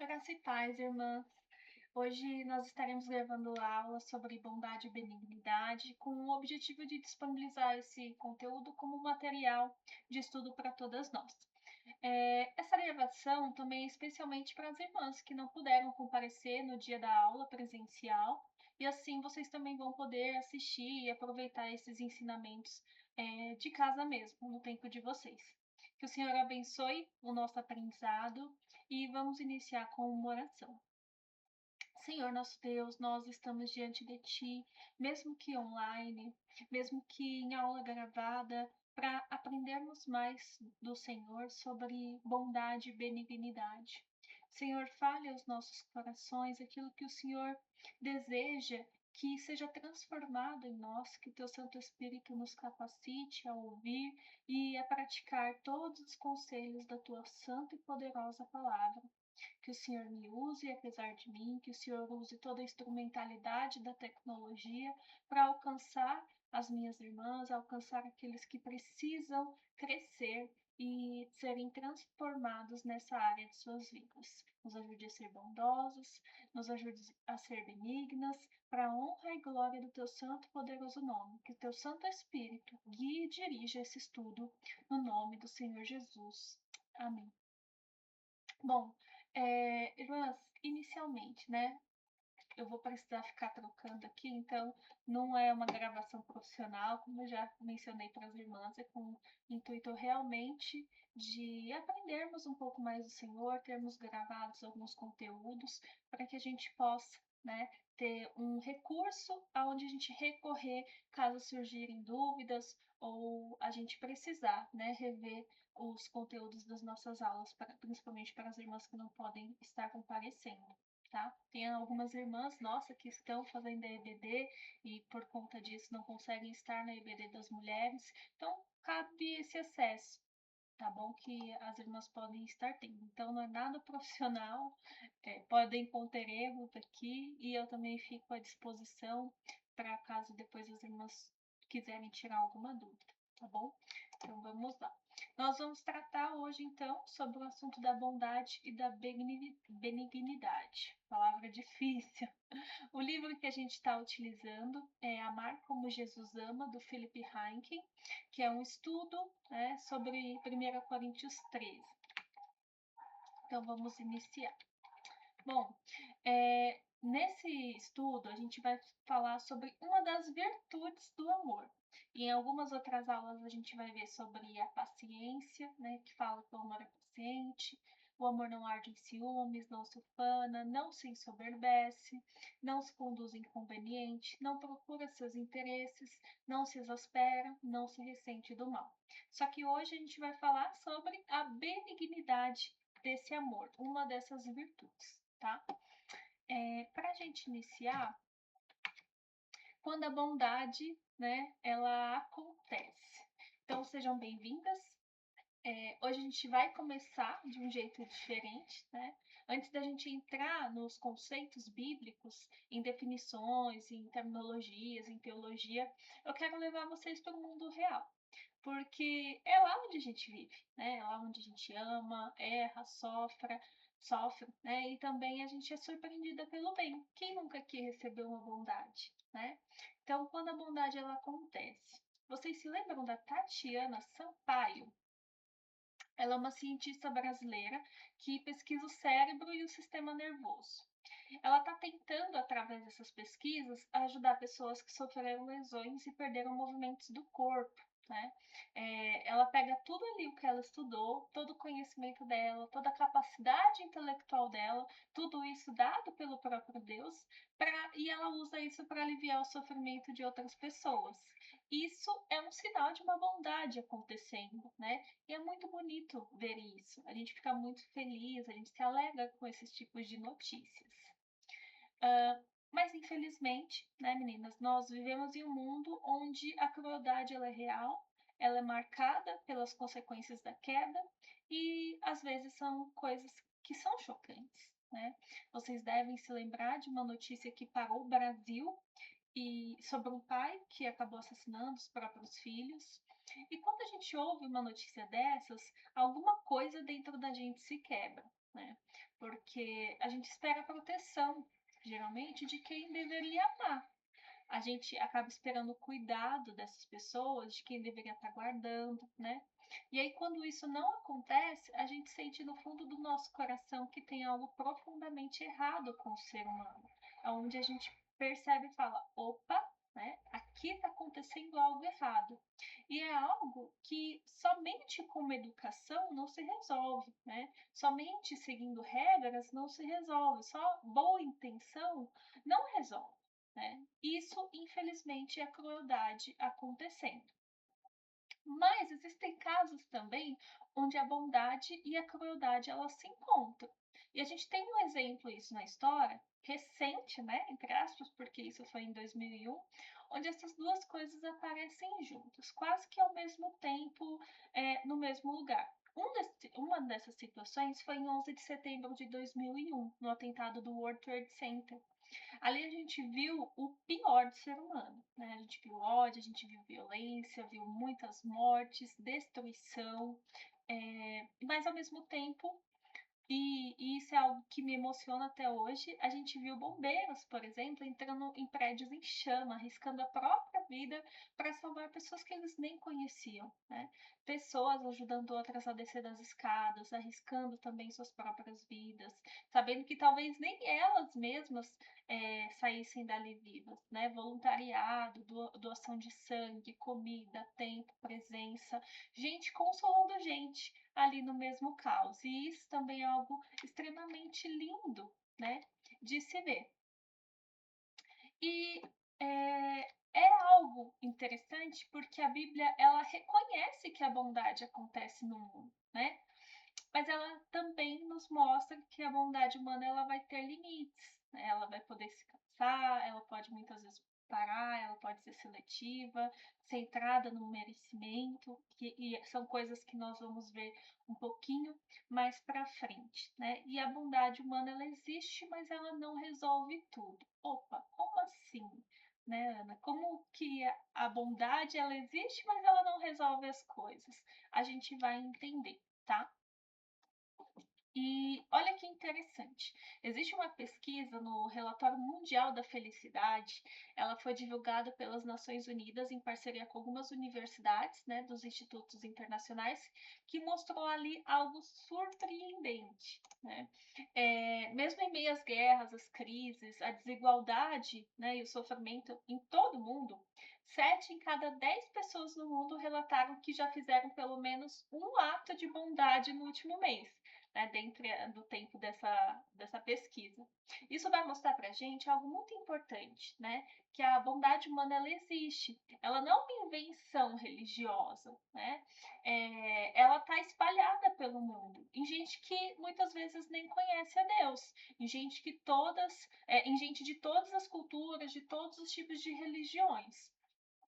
Graça e paz, irmãs. Hoje nós estaremos gravando aula sobre bondade e benignidade, com o objetivo de disponibilizar esse conteúdo como material de estudo para todas nós. Essa gravação também é especialmente para as irmãs que não puderam comparecer no dia da aula presencial, e assim vocês também vão poder assistir e aproveitar esses ensinamentos de casa mesmo, no tempo de vocês. Que o Senhor abençoe o nosso aprendizado e vamos iniciar com uma oração. Senhor nosso Deus, nós estamos diante de Ti, mesmo que online, mesmo que em aula gravada, para aprendermos mais do Senhor sobre bondade e benignidade. Senhor, fale aos nossos corações aquilo que o Senhor deseja que seja transformado em nós, que Teu Santo Espírito nos capacite a ouvir e a praticar todos os conselhos da Tua santa e poderosa palavra. Que o Senhor me use, apesar de mim, que o Senhor use toda a instrumentalidade da tecnologia para alcançar as minhas irmãs, alcançar aqueles que precisam crescer e serem transformados nessa área de suas vidas. Nos ajude a ser bondosos, nos ajude a ser benignas, para a honra e glória do Teu santo e poderoso nome. Que o Teu Santo Espírito guie e dirija esse estudo no nome do Senhor Jesus. Amém. Bom, irmãs, inicialmente, né, eu vou precisar ficar trocando aqui, então não é uma gravação profissional, como eu já mencionei para as irmãs, é com o intuito realmente de aprendermos um pouco mais do Senhor, termos gravados alguns conteúdos para que a gente possa, né, ter um recurso aonde a gente recorrer caso surgirem dúvidas ou a gente precisar, né, rever os conteúdos das nossas aulas, principalmente para as irmãs que não podem estar comparecendo. Tá? Tem algumas irmãs, nossa, que estão fazendo a EBD e por conta disso não conseguem estar na EBD das mulheres, então cabe esse acesso, tá bom? Que as irmãs podem estar tendo. Então não é nada profissional, podem conter erros aqui e eu também fico à disposição para caso depois as irmãs quiserem tirar alguma dúvida, tá bom? Então vamos lá. Nós vamos tratar hoje então sobre o assunto da bondade e da benignidade. Palavra difícil. O livro que a gente está utilizando é Amar como Jesus Ama, do Philip Heineken, que é um estudo, né, sobre 1 Coríntios 13. Então vamos iniciar. Bom, nesse estudo a gente vai falar sobre uma das virtudes do amor. E em algumas outras aulas a gente vai ver sobre a paciência, né, que fala que o amor é paciente, o amor não arde em ciúmes, não se ufana, não se ensoberbece, não se conduz inconveniente, não procura seus interesses, não se exaspera, não se ressente do mal. Só que hoje a gente vai falar sobre a benignidade desse amor, uma dessas virtudes, tá? Para a gente iniciar, quando a bondade, né, ela acontece. Então sejam bem-vindas. Hoje a gente vai começar de um jeito diferente, né? Antes da gente entrar nos conceitos bíblicos, em definições, em terminologias, em teologia, eu quero levar vocês para o mundo real. Porque é lá onde a gente vive, né? É lá onde a gente ama, erra, sofre, né? E também a gente é surpreendida pelo bem. Quem nunca aqui recebeu uma bondade, né? Então, quando a bondade ela acontece, vocês se lembram da Tatiana Sampaio? Ela é uma cientista brasileira que pesquisa o cérebro e o sistema nervoso. Ela está tentando, através dessas pesquisas, ajudar pessoas que sofreram lesões e perderam movimentos do corpo. Né? Ela pega tudo ali o que ela estudou, todo o conhecimento dela, toda a capacidade intelectual dela, tudo isso dado pelo próprio Deus, e ela usa isso para aliviar o sofrimento de outras pessoas. Isso é um sinal de uma bondade acontecendo, né? E é muito bonito ver isso. A gente fica muito feliz, a gente se alegra com esses tipos de notícias. Mas infelizmente, né, meninas, nós vivemos em um mundo onde a crueldade ela é real, ela é marcada pelas consequências da queda e às vezes são coisas que são chocantes, né? Vocês devem se lembrar de uma notícia que parou o Brasil e sobre um pai que acabou assassinando os próprios filhos. E quando a gente ouve uma notícia dessas, alguma coisa dentro da gente se quebra. né? Porque a gente espera proteção, geralmente, de quem deveria amar. A gente acaba esperando o cuidado dessas pessoas, de quem deveria estar guardando, né? E aí, quando isso não acontece, a gente sente no fundo do nosso coração que tem algo profundamente errado com o ser humano. É onde a gente percebe e fala: opa, né? Aqui está acontecendo algo errado. E é algo que somente com uma educação não se resolve, né? Somente seguindo regras não se resolve. Só boa intenção não resolve, né? Isso, infelizmente, é a crueldade acontecendo. Mas existem casos também onde a bondade e a crueldade elas se encontram. E a gente tem um exemplo isso na história, recente, né, entre aspas, porque isso foi em 2001, onde essas duas coisas aparecem juntas, quase que ao mesmo tempo, no mesmo lugar. Uma dessas situações foi em 11 de setembro de 2001, no atentado do World Trade Center. Ali a gente viu o pior do ser humano, né? A gente viu ódio, a gente viu violência, viu muitas mortes, destruição, mas ao mesmo tempo e isso é algo que me emociona até hoje. A gente viu bombeiros, por exemplo, entrando em prédios em chama, arriscando a própria vida para salvar pessoas que eles nem conheciam, né? Pessoas ajudando outras a descer das escadas, arriscando também suas próprias vidas, sabendo que talvez nem elas mesmas saíssem dali vivas, né? Voluntariado, doação de sangue, comida, tempo, presença, gente consolando gente ali no mesmo caos. E isso também é algo extremamente lindo, né, de se ver. E é algo interessante porque a Bíblia ela reconhece que a bondade acontece no mundo, né? Mas ela também nos mostra que a bondade humana ela vai ter limites, né? Ela vai poder se cansar, ela pode muitas vezes parar, ela pode ser seletiva, centrada no merecimento, e são coisas que nós vamos ver um pouquinho mais para frente, né? E a bondade humana ela existe, mas ela não resolve tudo. Opa, como assim? Né, Ana? Como que a bondade ela existe, mas ela não resolve as coisas? A gente vai entender, tá? E olha que interessante, existe uma pesquisa no Relatório Mundial da Felicidade, ela foi divulgada pelas Nações Unidas em parceria com algumas universidades, né, dos institutos internacionais, que mostrou ali algo surpreendente, né? Mesmo em meio às guerras, às crises, à desigualdade, né, e o sofrimento em todo o mundo, 7 em cada 10 pessoas no mundo relataram que já fizeram pelo menos um ato de bondade no último mês, né, dentro do tempo dessa pesquisa. Isso vai mostrar para a gente algo muito importante, né? Que a bondade humana ela existe. Ela não é uma invenção religiosa, né? Ela está espalhada pelo mundo, em gente que muitas vezes nem conhece a Deus, em gente de todas as culturas, de todos os tipos de religiões.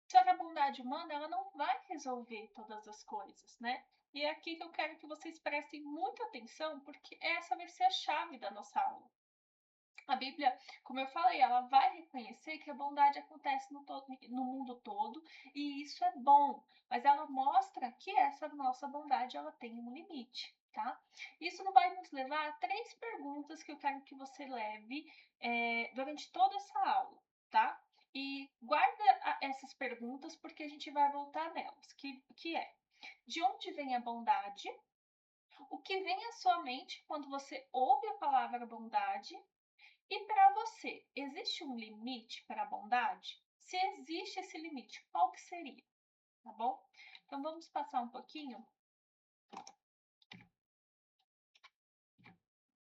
Só que a bondade humana, ela não vai resolver todas as coisas, né? E é aqui que eu quero que vocês prestem muita atenção, porque essa vai ser a chave da nossa aula. A Bíblia, como eu falei, ela vai reconhecer que a bondade acontece no mundo todo, e isso é bom, mas ela mostra que essa nossa bondade ela tem um limite, tá? Isso não vai nos levar a 3 perguntas que eu quero que você leve durante toda essa aula, tá? E guarda essas perguntas porque a gente vai voltar nelas, que é: de onde vem a bondade? O que vem à sua mente quando você ouve a palavra bondade? E para você, existe um limite para a bondade? Se existe esse limite, qual que seria? Tá bom? Então vamos passar um pouquinho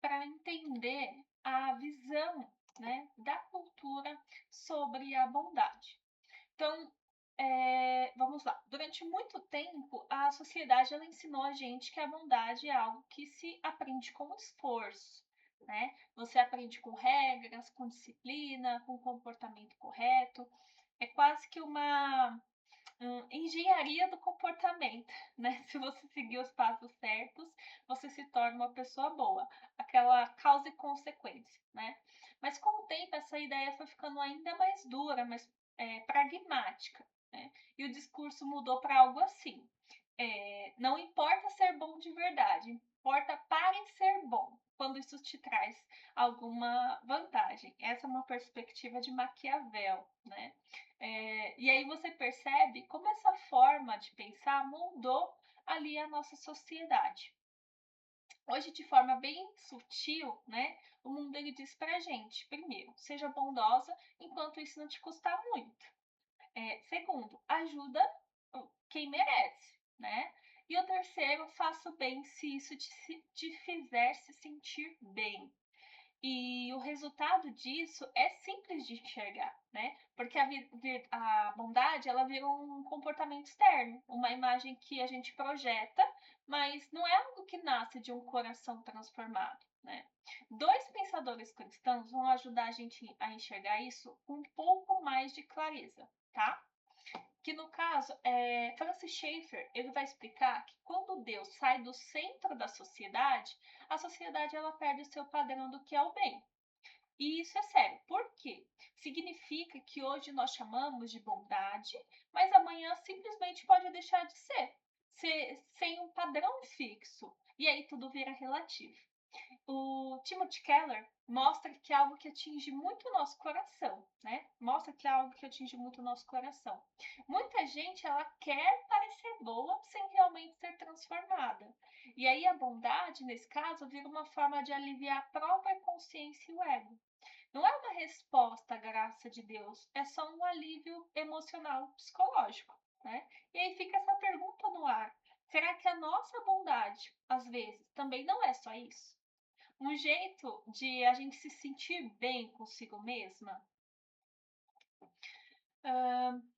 para entender a visão, né, da cultura sobre a bondade. Então, vamos lá. Durante muito tempo, a sociedade ela ensinou a gente que a bondade é algo que se aprende com esforço, né? Você aprende com regras, com disciplina, com comportamento correto. É quase que uma engenharia do comportamento, né? Se você seguir os passos certos, você se torna uma pessoa boa. Aquela causa e consequência, né? Mas com o tempo, essa ideia foi ficando ainda mais dura, mais pragmática, né? E o discurso mudou para algo assim: não importa ser bom de verdade, importa parecer bom. quando isso te traz alguma vantagem. Essa é uma perspectiva de Maquiavel, né? E aí você percebe como essa forma de pensar moldou ali a nossa sociedade. Hoje, de forma bem sutil, né, o mundo ele diz pra gente, primeiro, seja bondosa enquanto isso não te custar muito. Segundo, ajuda quem merece, né? E o terceiro, faça o bem se isso te fizer se sentir bem. E o resultado disso é simples de enxergar, né? Porque a bondade, ela vira um comportamento externo, uma imagem que a gente projeta, mas não é algo que nasce de um coração transformado, né? Dois pensadores cristãos vão ajudar a gente a enxergar isso com um pouco mais de clareza, tá? Que no caso, Francis Schaeffer, ele vai explicar que quando Deus sai do centro da sociedade, a sociedade ela perde o seu padrão do que é o bem. E isso é sério. Por quê? Significa que hoje nós chamamos de bondade, mas amanhã simplesmente pode deixar de ser sem um padrão fixo. E aí tudo vira relativo. O Timothy Keller mostra que é algo que atinge muito o nosso coração, né? Mostra que é algo que atinge muito o nosso coração. Muita gente, ela quer parecer boa sem realmente ser transformada. E aí a bondade, nesse caso, vira uma forma de aliviar a própria consciência e o ego. Não é uma resposta à graça de Deus, é só um alívio emocional, psicológico, né? E aí fica essa pergunta no ar. Será que a nossa bondade, às vezes, também não é só isso? Um jeito de a gente se sentir bem consigo mesma?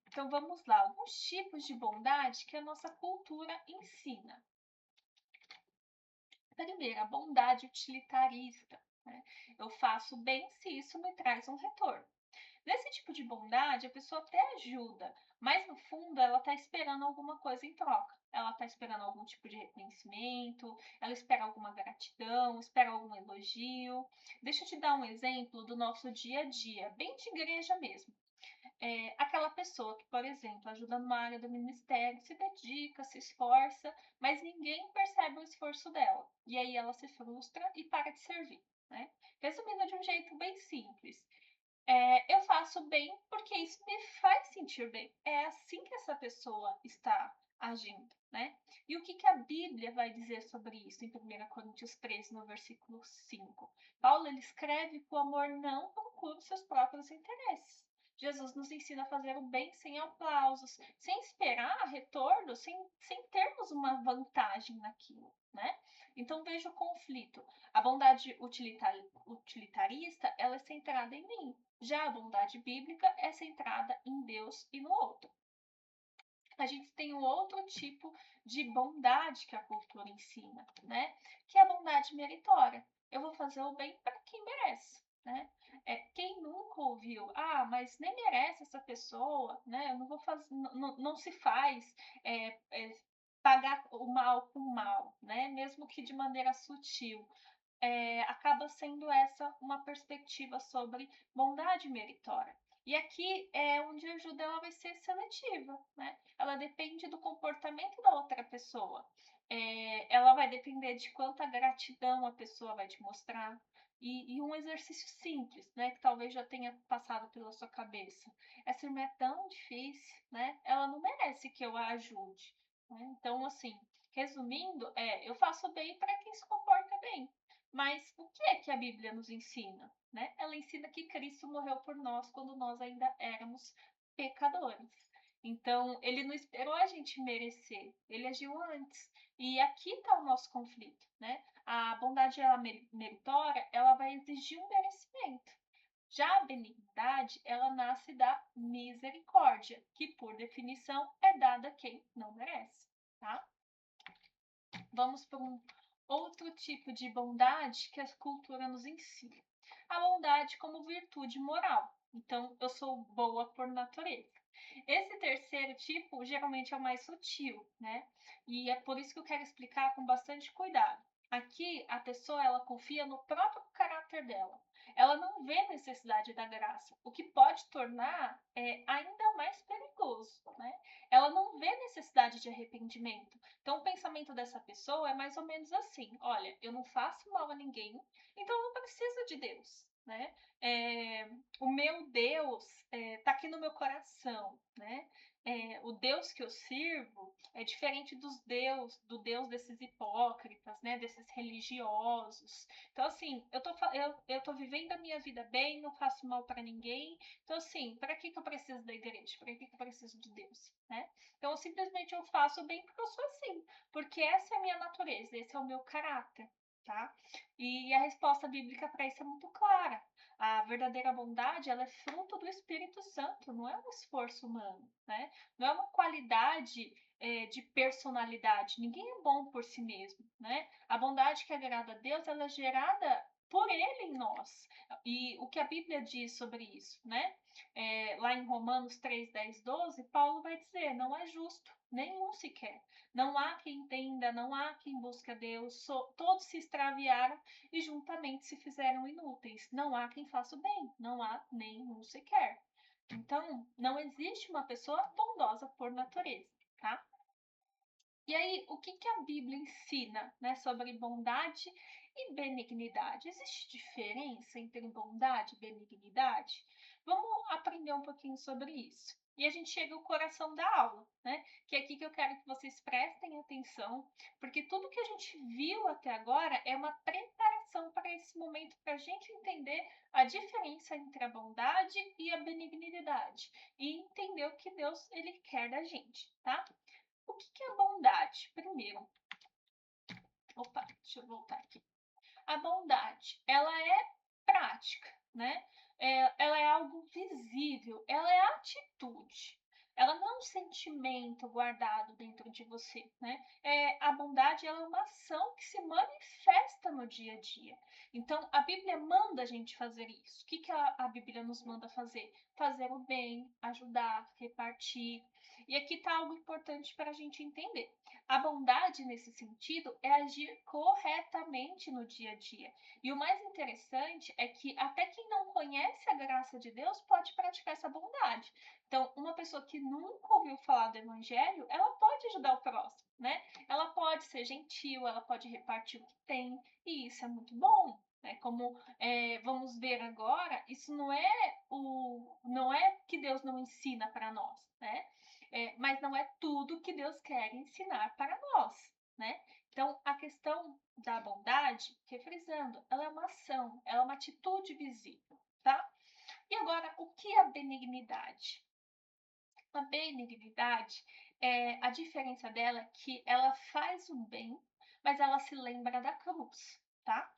Então vamos lá, alguns tipos de bondade que a nossa cultura ensina. Primeiro, a bondade utilitarista, né? Eu faço bem se isso me traz um retorno. Nesse tipo de bondade, a pessoa até ajuda, mas no fundo ela está esperando alguma coisa em troca. Ela está esperando algum tipo de reconhecimento, ela espera alguma gratidão, espera algum elogio. Deixa eu te dar um exemplo do nosso dia a dia, bem de igreja mesmo. Aquela pessoa que, por exemplo, ajuda numa área do ministério, se dedica, se esforça, mas ninguém percebe o esforço dela. E aí ela se frustra e para de servir, né? Resumindo de um jeito bem simples, eu faço bem porque isso me faz sentir bem. É assim que essa pessoa está agindo, né? E o que, que a Bíblia vai dizer sobre isso em 1 Coríntios 13, no versículo 5? Paulo ele escreve que o amor não procura os seus próprios interesses. Jesus nos ensina a fazer o bem sem aplausos, sem esperar retorno, sem termos uma vantagem naquilo, né? Então veja o conflito. A bondade utilitarista, ela é centrada em mim. Já a bondade bíblica é centrada em Deus e no outro. A gente tem um outro tipo de bondade que a cultura ensina, né? Que é a bondade meritória. Eu vou fazer o bem para quem merece, né? Quem nunca ouviu, mas nem merece essa pessoa, né? Eu não vou fazer, não se faz pagar o mal com o mal, né? Mesmo que de maneira sutil. Acaba sendo essa uma perspectiva sobre bondade meritória. E aqui é onde a ajuda ela vai ser seletiva, né? Ela depende do comportamento da outra pessoa. Ela vai depender de quanta gratidão a pessoa vai te mostrar. E um exercício simples, né? Que talvez já tenha passado pela sua cabeça. Essa irmã é tão difícil, né? Ela não merece que eu a ajude. Né? Então, assim, resumindo, eu faço bem para quem se comporta bem. Mas o que é que a Bíblia nos ensina? Né? Ela ensina que Cristo morreu por nós quando nós ainda éramos pecadores. Então, ele não esperou a gente merecer, ele agiu antes. E aqui está o nosso conflito. Né? A bondade ela meritória, ela vai exigir um merecimento. Já a benignidade, ela nasce da misericórdia, que por definição é dada a quem não merece. Tá? Vamos para um outro tipo de bondade que a cultura nos ensina. A bondade como virtude moral. Então, eu sou boa por natureza. Esse terceiro tipo geralmente é o mais sutil, né? E é por isso que eu quero explicar com bastante cuidado. Aqui, a pessoa ela confia no próprio caráter dela. Ela não vê necessidade da graça, o que pode tornar ainda mais perigoso, né? Ela não vê necessidade de arrependimento. Então, o pensamento dessa pessoa é mais ou menos assim: olha, eu não faço mal a ninguém, então eu não preciso de Deus, né? O meu Deus está aqui no meu coração, né? O Deus que eu sirvo é diferente do Deus desses hipócritas, né, desses religiosos. Então, assim, eu tô vivendo a minha vida bem, não faço mal para ninguém. Então, assim, para que eu preciso da igreja? Para que eu preciso de Deus, né? Então, simplesmente eu faço bem porque eu sou assim, porque essa é a minha natureza, esse é o meu caráter, tá? E a resposta bíblica para isso é muito clara. A verdadeira bondade, ela é fruto do Espírito Santo, não é um esforço humano, né? Não é uma qualidade de personalidade. Ninguém é bom por si mesmo, né? A bondade que agrada a Deus, ela é gerada por Ele em nós. E o que a Bíblia diz sobre isso, né? Lá em Romanos 3, 10, 12, Paulo vai dizer: não é justo, nenhum sequer. Não há quem entenda, não há quem busque a Deus, todos se extraviaram e juntamente se fizeram inúteis. Não há quem faça o bem, não há nenhum sequer. Então, não existe uma pessoa bondosa por natureza, tá? E aí, o que a Bíblia ensina, né, sobre bondade e benignidade? Existe diferença entre bondade e benignidade? Vamos aprender um pouquinho sobre isso. E a gente chega ao coração da aula, né? Que é aqui que eu quero que vocês prestem atenção, porque tudo que a gente viu até agora é uma preparação para esse momento, para a gente entender a diferença entre a bondade e a benignidade e entender o que Deus ele quer da gente, tá? O que é bondade? Primeiro, deixa eu voltar aqui. A bondade, ela é prática, né? Ela é algo visível, ela é atitude. Ela não é um sentimento guardado dentro de você, né? A bondade ela é uma ação que se manifesta no dia a dia. Então, a Bíblia manda a gente fazer isso. O que a Bíblia nos manda fazer? Fazer o bem, ajudar, repartir. E aqui está algo importante para a gente entender. A bondade, nesse sentido, é agir corretamente no dia a dia. E o mais interessante é que até quem não conhece a graça de Deus pode praticar essa bondade. Então, uma pessoa que nunca ouviu falar do Evangelho, ela pode ajudar o próximo, né? Ela pode ser gentil, ela pode repartir o que tem, e isso é muito bom. Como vamos ver agora, isso não é que Deus não ensina para nós, né? Mas não é tudo que Deus quer ensinar para nós, né? Então, a questão da bondade, refrisando, ela é uma ação, ela é uma atitude visível, tá? E agora, o que é a benignidade? A benignidade, a diferença dela é que ela faz o bem, mas ela se lembra da cruz, tá?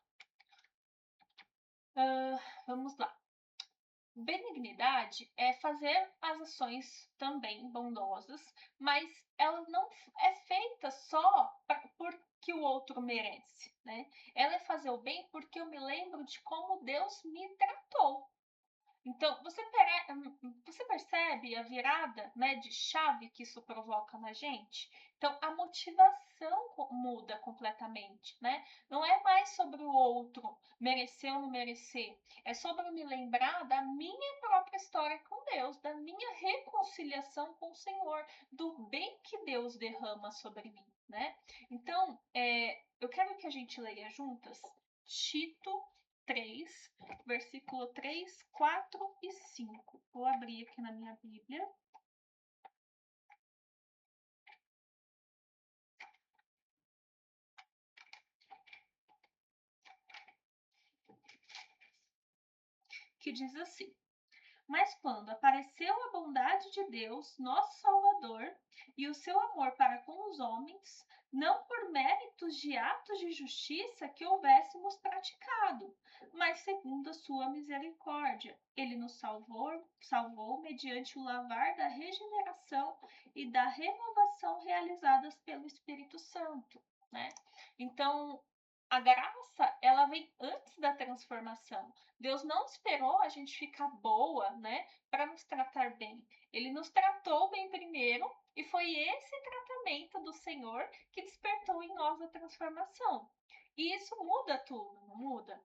Vamos lá. Benignidade é fazer as ações também bondosas, mas ela não é feita só porque o outro merece, né? Ela é fazer o bem porque eu me lembro de como Deus me tratou. Então, você percebe a virada, né, de chave que isso provoca na gente? Então, a motivação muda completamente, né? Não é mais sobre o outro, merecer ou não merecer. É sobre eu me lembrar da minha própria história com Deus, da minha reconciliação com o Senhor, do bem que Deus derrama sobre mim, né? Então, eu quero que a gente leia juntas Tito 3, versículo 3, 4 e 5. Vou abrir aqui na minha Bíblia. Que diz assim: mas quando apareceu a bondade de Deus, nosso Salvador, e o seu amor para com os homens, não por méritos de atos de justiça que houvéssemos praticado, mas segundo a sua misericórdia. Ele nos salvou mediante o lavar da regeneração e da renovação realizadas pelo Espírito Santo, né? Então, a graça, ela vem antes da transformação. Deus não esperou a gente ficar boa, né, para nos tratar bem. Ele nos tratou bem primeiro e foi esse tratamento do Senhor que despertou em nós a transformação. E isso muda tudo, não muda?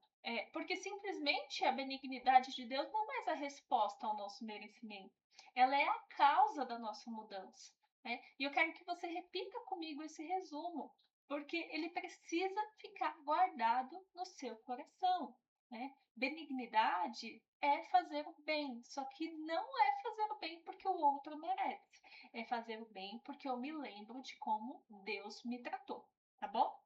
Porque simplesmente a benignidade de Deus não é mais a resposta ao nosso merecimento, ela é a causa da nossa mudança, né? E eu quero que você repita comigo esse resumo, porque ele precisa ficar guardado no seu coração, né? Benignidade é fazer o bem, só que não é fazer o bem porque o outro merece, é fazer o bem porque eu me lembro de como Deus me tratou, tá bom?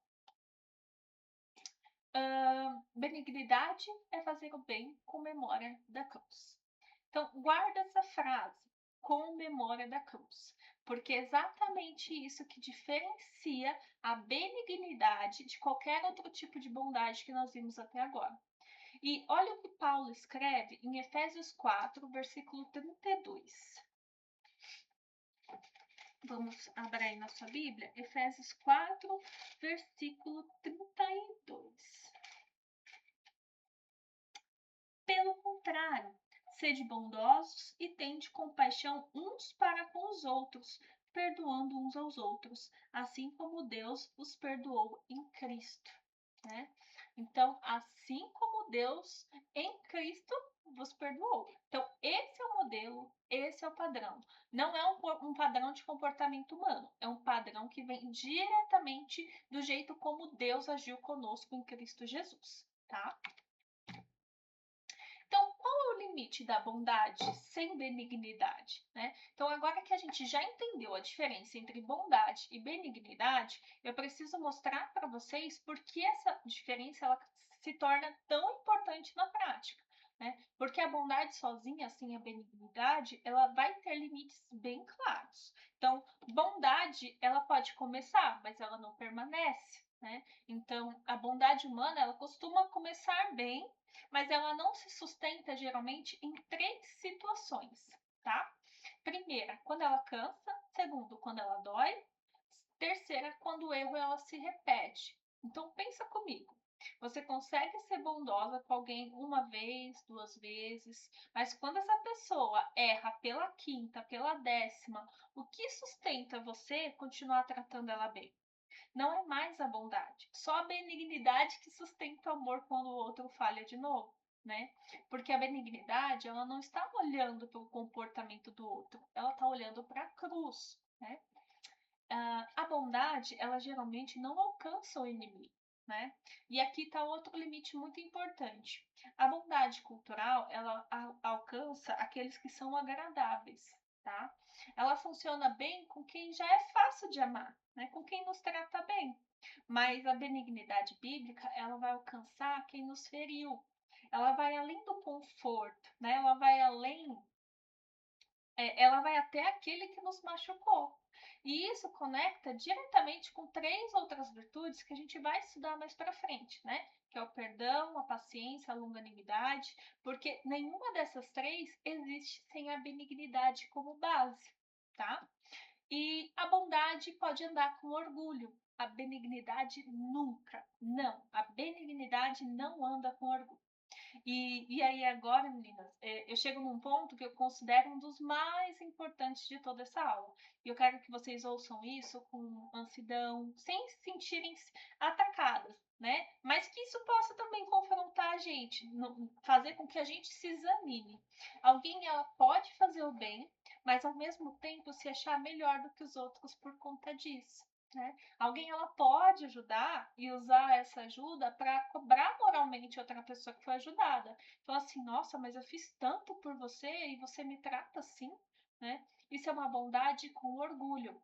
Benignidade é fazer o bem com memória da cruz. Então, guarda essa frase, com memória da cruz, porque é exatamente isso que diferencia a benignidade de qualquer outro tipo de bondade que nós vimos até agora. E olha o que Paulo escreve em Efésios 4, versículo 32. Vamos abrir aí na sua Bíblia, Efésios 4, versículo 32. Pelo contrário, sede bondosos e tende compaixão uns para com os outros, perdoando uns aos outros, assim como Deus os perdoou em Cristo, né? Então, assim como Deus em Cristo vos perdoou. Então, esse é o modelo, esse é o padrão. Não é um padrão de comportamento humano, é um padrão que vem diretamente do jeito como Deus agiu conosco em Cristo Jesus, tá? Então, qual é o limite da bondade sem benignidade, né? Então, agora que a gente já entendeu a diferença entre bondade e benignidade, eu preciso mostrar para vocês por que essa diferença ela se torna tão importante na prática, né? Porque a bondade sozinha, sem a benignidade, ela vai ter limites bem claros. Então, bondade, ela pode começar, mas ela não permanece, né? Então, a bondade humana, ela costuma começar bem, mas ela não se sustenta geralmente em três situações, tá? Primeira, quando ela cansa. Segundo, quando ela dói. Terceira, quando o erro ela se repete. Então pensa comigo. Você consegue ser bondosa com alguém uma vez, duas vezes, mas quando essa pessoa erra pela quinta, pela décima, o que sustenta você continuar tratando ela bem? Não é mais a bondade, só a benignidade que sustenta o amor quando o outro falha de novo, né? Porque a benignidade, ela não está olhando para o comportamento do outro, ela está olhando para a cruz, né? A bondade, ela geralmente não alcança o inimigo, né? E aqui está outro limite muito importante. A bondade cultural, ela alcança aqueles que são agradáveis, tá? Ela funciona bem com quem já é fácil de amar, né? Com quem nos trata bem. Mas a benignidade bíblica, ela vai alcançar quem nos feriu. Ela vai além do conforto, né? Ela vai até aquele que nos machucou. E isso conecta diretamente com três outras virtudes que a gente vai estudar mais para frente, né? Que é o perdão, a paciência, a longanimidade, porque nenhuma dessas três existe sem a benignidade como base, tá? E a bondade pode andar com orgulho, a benignidade nunca. Não, a benignidade não anda com orgulho. E aí agora, meninas, eu chego num ponto que eu considero um dos mais importantes de toda essa aula. E eu quero que vocês ouçam isso com mansidão, sem se sentirem atacadas, né? Mas que isso possa também confrontar a gente, fazer com que a gente se examine. Alguém, ela pode fazer o bem, mas ao mesmo tempo se achar melhor do que os outros por conta disso, né? Alguém ela pode ajudar e usar essa ajuda para cobrar moralmente outra pessoa que foi ajudada. Então assim, nossa, mas eu fiz tanto por você e você me trata assim, né? Isso é uma bondade com orgulho.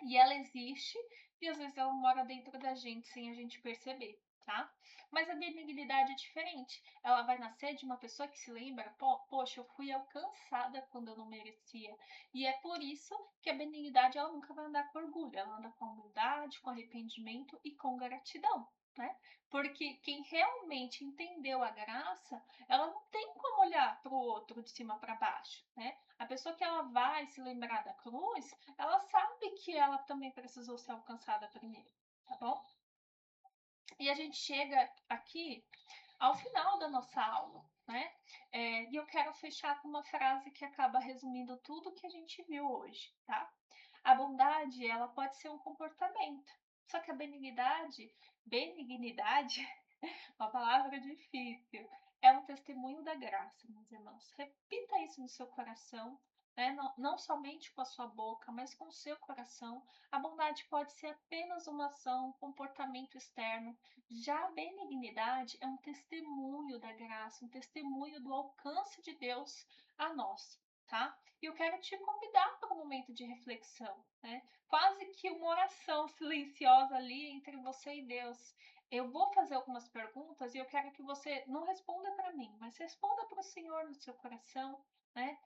E ela existe e às vezes ela mora dentro da gente sem a gente perceber, tá? Mas a benignidade é diferente. Ela vai nascer de uma pessoa que se lembra, poxa, eu fui alcançada quando eu não merecia. E é por isso que a benignidade ela nunca vai andar com orgulho, ela anda com humildade, com arrependimento e com gratidão, né? Porque quem realmente entendeu a graça, ela não tem como olhar para o outro de cima para baixo, né? A pessoa que ela vai se lembrar da cruz, ela sabe que ela também precisou ser alcançada primeiro, tá bom? E a gente chega aqui ao final da nossa aula, né? E eu quero fechar com uma frase que acaba resumindo tudo que a gente viu hoje, tá? A bondade, ela pode ser um comportamento, Só que a benignidade, uma palavra difícil, é um testemunho da graça, meus irmãos. Repita isso no seu coração, né? Não somente com a sua boca, mas com o seu coração. A bondade pode ser apenas uma ação, um comportamento externo. Já a benignidade é um testemunho da graça, um testemunho do alcance de Deus a nós, tá? E eu quero te convidar para um momento de reflexão, né? Quase que uma oração silenciosa ali entre você e Deus. Eu vou fazer algumas perguntas e eu quero que você não responda para mim, mas responda para o Senhor no seu coração, né?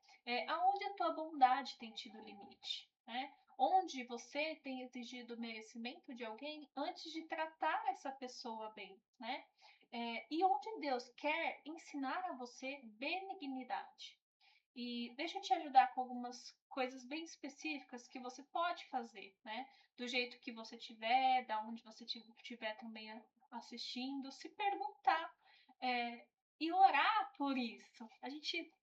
Aonde a tua bondade tem tido limite, né? Onde você tem exigido merecimento de alguém antes de tratar essa pessoa bem, né? E onde Deus quer ensinar a você benignidade. E deixa eu te ajudar com algumas coisas bem específicas que você pode fazer, né? Do jeito que você tiver, da onde você estiver também assistindo, se perguntar é, e orar por isso. A gente,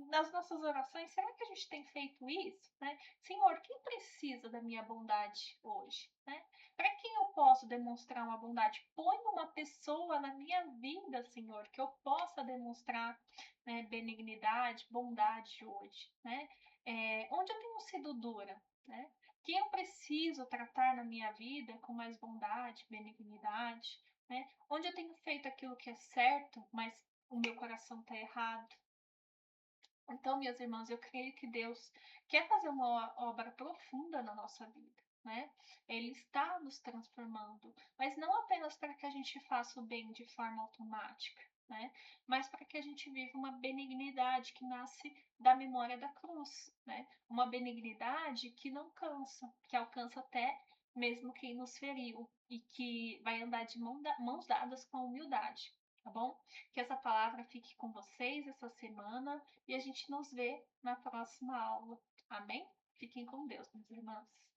nas nossas orações, será que a gente tem feito isso, né? Senhor, quem precisa da minha bondade hoje, né? Para quem eu posso demonstrar uma bondade? Põe uma pessoa na minha vida, Senhor, que eu possa demonstrar, né, benignidade, bondade hoje, né? Onde eu tenho sido dura, né? Quem eu preciso tratar na minha vida com mais bondade, benignidade, né? Onde eu tenho feito aquilo que é certo, mas o meu coração está errado. Então, minhas irmãs, eu creio que Deus quer fazer uma obra profunda na nossa vida, né? Ele está nos transformando, mas não apenas para que a gente faça o bem de forma automática, né? Mas para que a gente viva uma benignidade que nasce da memória da cruz, né? Uma benignidade que não cansa, que alcança até mesmo quem nos feriu e que vai andar de mãos dadas com a humildade, tá bom? Que essa palavra fique com vocês essa semana e a gente nos vê na próxima aula. Amém? Fiquem com Deus, meus irmãos.